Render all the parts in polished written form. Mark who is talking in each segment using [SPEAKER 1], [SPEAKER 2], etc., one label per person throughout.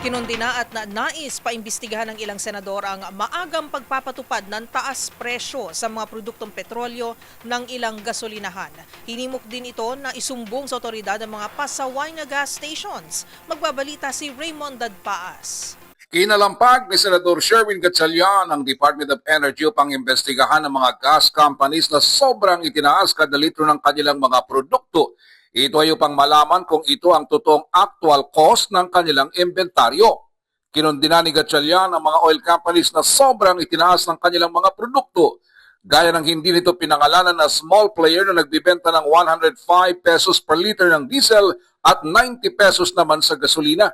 [SPEAKER 1] Kinundina at nais paimbestigahan ng ilang senador ang maagang pagpapatupad ng taas presyo sa mga produktong petrolyo ng ilang gasolinahan. Hinimok din ito na isumbong sa otoridad ang mga pasaway na gas stations. Magbabalita si Raymond Dadpaas.
[SPEAKER 2] Kinalampag ni Senador Sherwin Gatchalian ang Department of Energy upang imbestigahan ang mga gas companies na sobrang itinaas kada litro ng kanilang mga produkto. Ito ay upang malaman kung ito ang totoong actual cost ng kanilang inventaryo. Kinundina ni Gatchalian ang mga oil companies na sobrang itinaas ng kanilang mga produkto, gaya ng hindi nito pinangalanan na small player na nagbibenta ng 105 pesos per liter ng diesel at 90 pesos naman sa gasolina.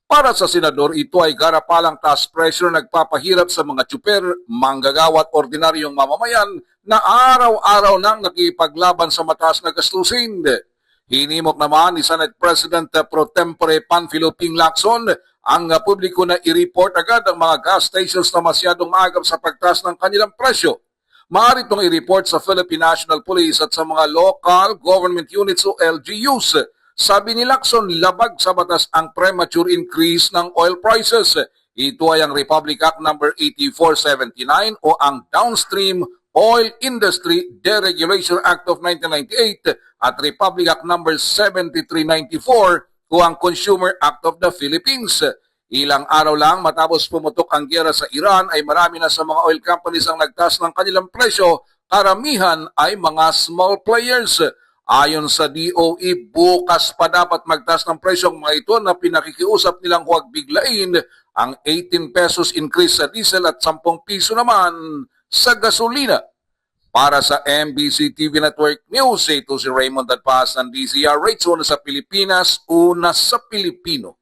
[SPEAKER 2] Para sa senador, ito ay garapalang taas presyo na nagpapahirap sa mga tsuper, manggagawa at ordinaryong mamamayan na araw-araw nang nakipaglaban sa mataas na gastusin. Hinimok naman ni Senate President Pro Tempore Panfilo Ping Lacson ang publiko na i-report agad ang mga gas stations na masyadong maagap sa pagtaas ng kanilang presyo. Maaari itong i-report sa Philippine National Police at sa mga local government units o LGUs. Sabi ni Lacson, labag sa batas ang premature increase ng oil prices. Ito ay ang Republic Act No. 8479 o ang Downstream Oil Industry Deregulation Act of 1998 at Republic Act No. 7394 o ang Consumer Act of the Philippines. Ilang araw lang matapos pumutok ang giyera sa Iran ay marami na sa mga oil companies ang nagtaas ng kanilang presyo. Karamihan ay mga small players. Ayon sa DOE, bukas pa dapat magtaas ng presyo ang mga ito na pinakikiusap nilang huwag biglain ang 18 pesos increase sa diesel at 10 piso naman sa gasolina. Para sa MBC TV Network News, ito si Raymond Dadpaas ng DZRH, una sa Pilipinas, una sa Pilipino.